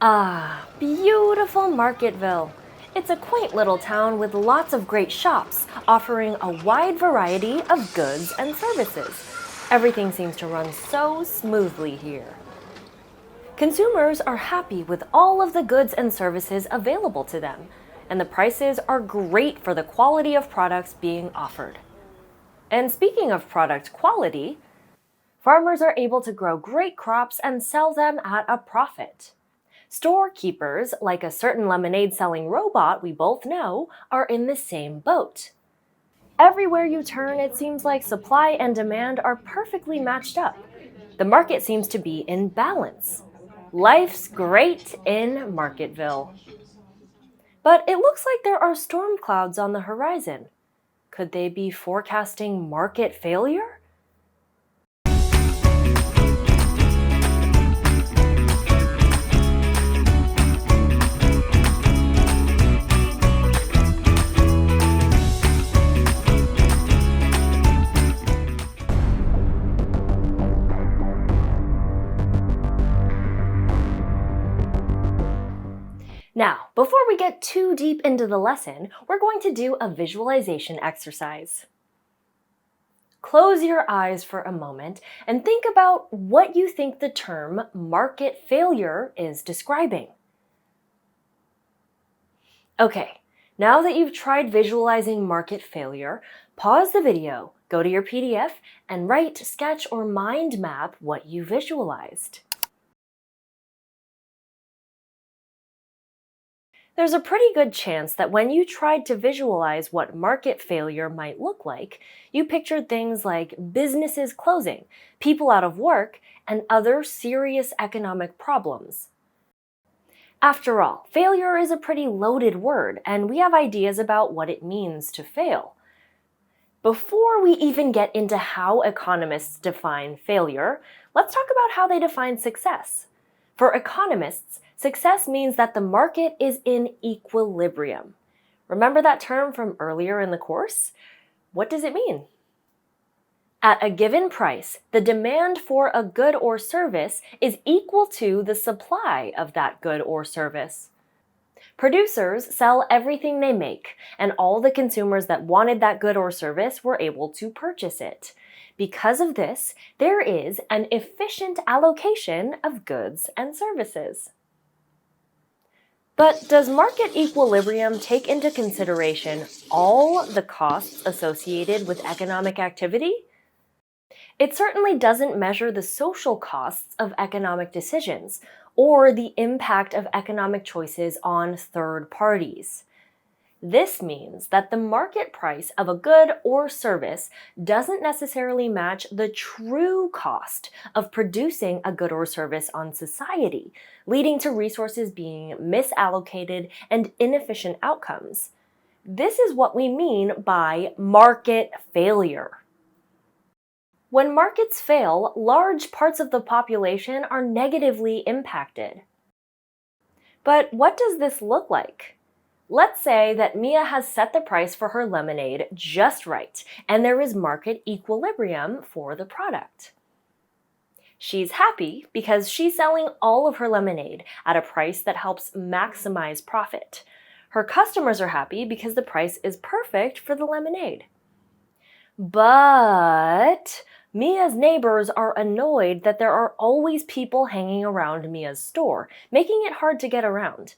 Ah, beautiful Marketville. It's a quaint little town with lots of great shops, offering a wide variety of goods and services. Everything seems to run so smoothly here. Consumers are happy with all of the goods and services available to them, and the prices are great for the quality of products being offered. And speaking of product quality, farmers are able to grow great crops and sell them at a profit. Storekeepers, like a certain lemonade selling robot we both know, are in the same boat. Everywhere you turn, it seems like supply and demand are perfectly matched up. The market seems to be in balance. Life's great in Marketville. But it looks like there are storm clouds on the horizon. Could they be forecasting market failure? Now, before we get too deep into the lesson, we're going to do a visualization exercise. Close your eyes for a moment and think about what you think the term market failure is describing. Okay, now that you've tried visualizing market failure, pause the video, go to your PDF, and write, sketch, or mind map what you visualized. There's a pretty good chance that when you tried to visualize what market failure might look like, you pictured things like businesses closing, people out of work, and other serious economic problems. After all, failure is a pretty loaded word, and we have ideas about what it means to fail. Before we even get into how economists define failure, let's talk about how they define success. For economists, success means that the market is in equilibrium. Remember that term from earlier in the course? What does it mean? At a given price, the demand for a good or service is equal to the supply of that good or service. Producers sell everything they make, and all the consumers that wanted that good or service were able to purchase it. Because of this, there is an efficient allocation of goods and services. But does market equilibrium take into consideration all the costs associated with economic activity? It certainly doesn't measure the social costs of economic decisions or the impact of economic choices on third parties. This means that the market price of a good or service doesn't necessarily match the true cost of producing a good or service on society, leading to resources being misallocated and inefficient outcomes. This is what we mean by market failure. When markets fail, large parts of the population are negatively impacted. But what does this look like? Let's say that Mia has set the price for her lemonade just right, and there is market equilibrium for the product. She's happy because she's selling all of her lemonade at a price that helps maximize profit. Her customers are happy because the price is perfect for the lemonade. But Mia's neighbors are annoyed that there are always people hanging around Mia's store, making it hard to get around.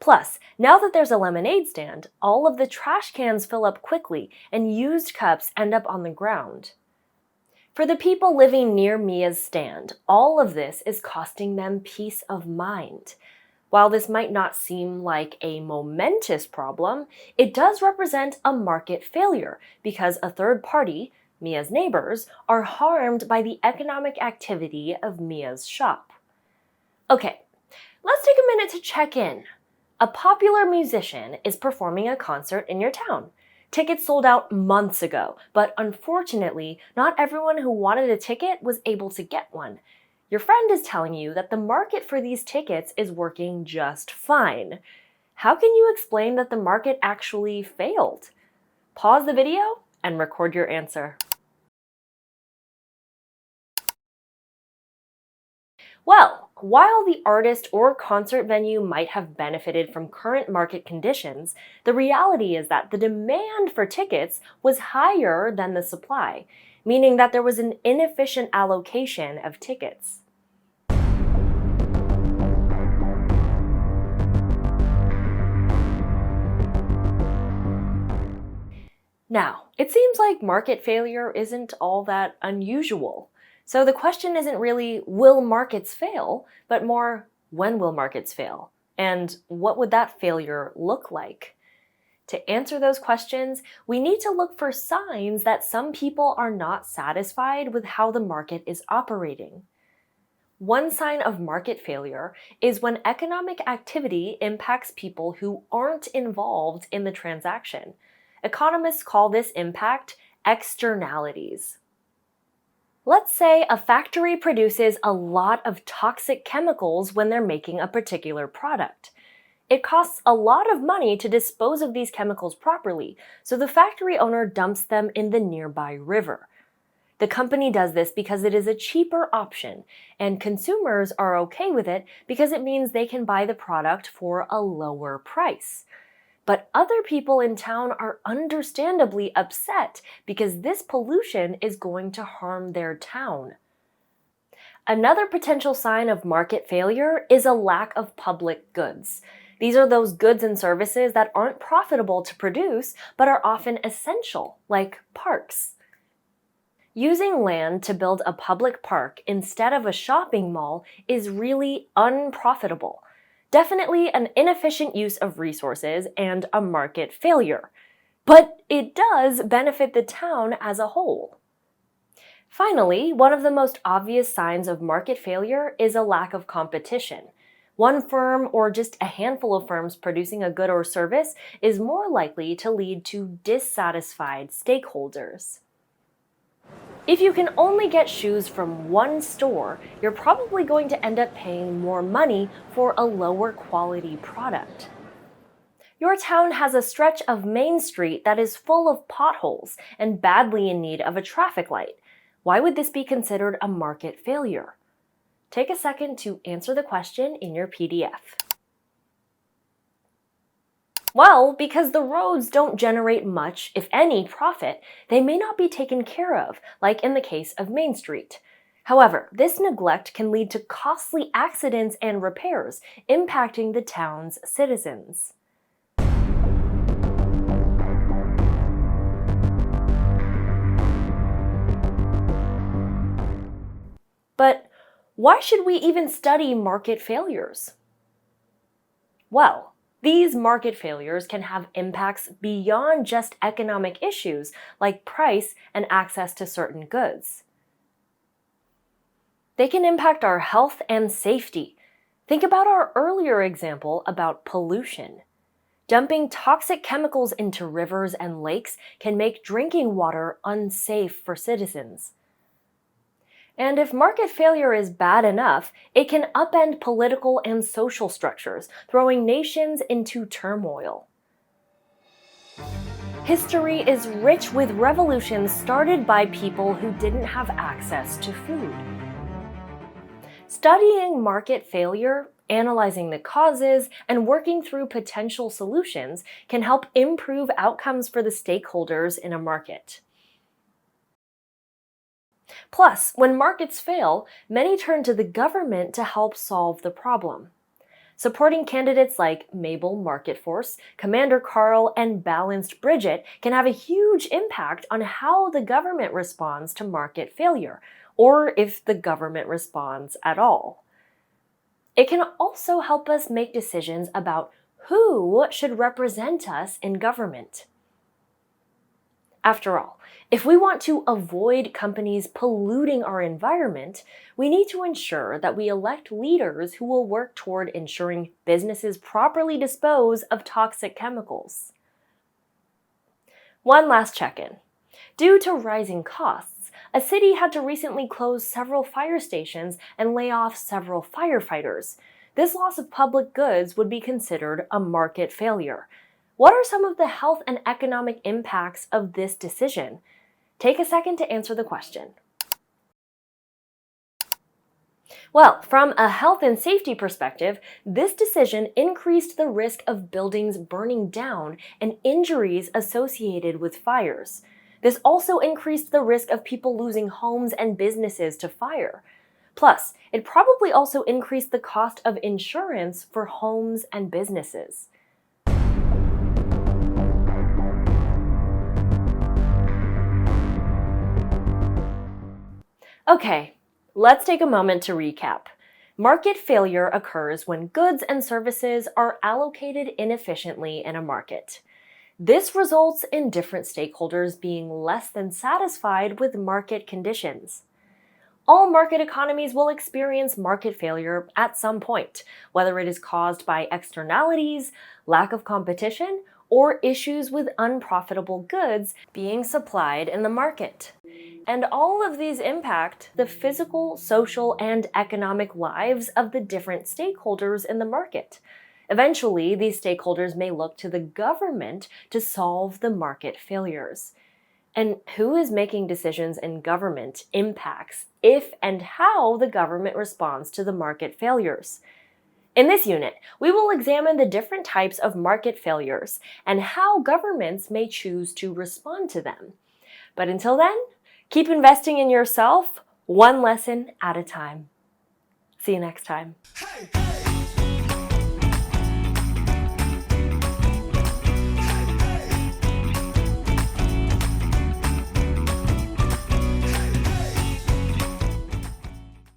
Plus, now that there's a lemonade stand, all of the trash cans fill up quickly and used cups end up on the ground. For the people living near Mia's stand, all of this is costing them peace of mind. While this might not seem like a momentous problem, it does represent a market failure because a third party, Mia's neighbors, are harmed by the economic activity of Mia's shop. Okay, let's take a minute to check in. A popular musician is performing a concert in your town. Tickets sold out months ago, but unfortunately, not everyone who wanted a ticket was able to get one. Your friend is telling you that the market for these tickets is working just fine. How can you explain that the market actually failed? Pause the video and record your answer. Well, While the artist or concert venue might have benefited from current market conditions, the reality is that the demand for tickets was higher than the supply, meaning that there was an inefficient allocation of tickets. Now, it seems like market failure isn't all that unusual. So the question isn't really, will markets fail, but more, when will markets fail? And what would that failure look like? To answer those questions, we need to look for signs that some people are not satisfied with how the market is operating. One sign of market failure is when economic activity impacts people who aren't involved in the transaction. Economists call this impact externalities. Let's say a factory produces a lot of toxic chemicals when they're making a particular product. It costs a lot of money to dispose of these chemicals properly, so the factory owner dumps them in the nearby river. The company does this because it is a cheaper option, and consumers are okay with it because it means they can buy the product for a lower price. But other people in town are understandably upset because this pollution is going to harm their town. Another potential sign of market failure is a lack of public goods. These are those goods and services that aren't profitable to produce, but are often essential, like parks. Using land to build a public park instead of a shopping mall is really unprofitable. Definitely an inefficient use of resources and a market failure. But it does benefit the town as a whole. Finally, one of the most obvious signs of market failure is a lack of competition. One firm or just a handful of firms producing a good or service is more likely to lead to dissatisfied stakeholders. If you can only get shoes from one store, you're probably going to end up paying more money for a lower quality product. Your town has a stretch of Main Street that is full of potholes and badly in need of a traffic light. Why would this be considered a market failure? Take a second to answer the question in your PDF. Well, because the roads don't generate much, if any, profit, they may not be taken care of, like in the case of Main Street. However, this neglect can lead to costly accidents and repairs, impacting the town's citizens. But why should we even study market failures? Well, these market failures can have impacts beyond just economic issues like price and access to certain goods. They can impact our health and safety. Think about our earlier example about pollution. Dumping toxic chemicals into rivers and lakes can make drinking water unsafe for citizens. And if market failure is bad enough, it can upend political and social structures, throwing nations into turmoil. History is rich with revolutions started by people who didn't have access to food. Studying market failure, analyzing the causes, and working through potential solutions can help improve outcomes for the stakeholders in a market. Plus, when markets fail, many turn to the government to help solve the problem. Supporting candidates like Mabel Marketforce, Commander Carl, and Balanced Bridget can have a huge impact on how the government responds to market failure, or if the government responds at all. It can also help us make decisions about who should represent us in government. After all, if we want to avoid companies polluting our environment, we need to ensure that we elect leaders who will work toward ensuring businesses properly dispose of toxic chemicals. One last check-in. Due to rising costs, a city had to recently close several fire stations and lay off several firefighters. This loss of public goods would be considered a market failure. What are some of the health and economic impacts of this decision? Take a second to answer the question. Well, from a health and safety perspective, this decision increased the risk of buildings burning down and injuries associated with fires. This also increased the risk of people losing homes and businesses to fire. Plus, it probably also increased the cost of insurance for homes and businesses. Okay, let's take a moment to recap. Market failure occurs when goods and services are allocated inefficiently in a market. This results in different stakeholders being less than satisfied with market conditions. All market economies will experience market failure at some point, whether it is caused by externalities, lack of competition, or issues with unprofitable goods being supplied in the market. And all of these impact the physical, social, and economic lives of the different stakeholders in the market. Eventually, these stakeholders may look to the government to solve the market failures. And who is making decisions in government impacts if and how the government responds to the market failures. In this unit, we will examine the different types of market failures and how governments may choose to respond to them. But until then, keep investing in yourself, one lesson at a time. See you next time.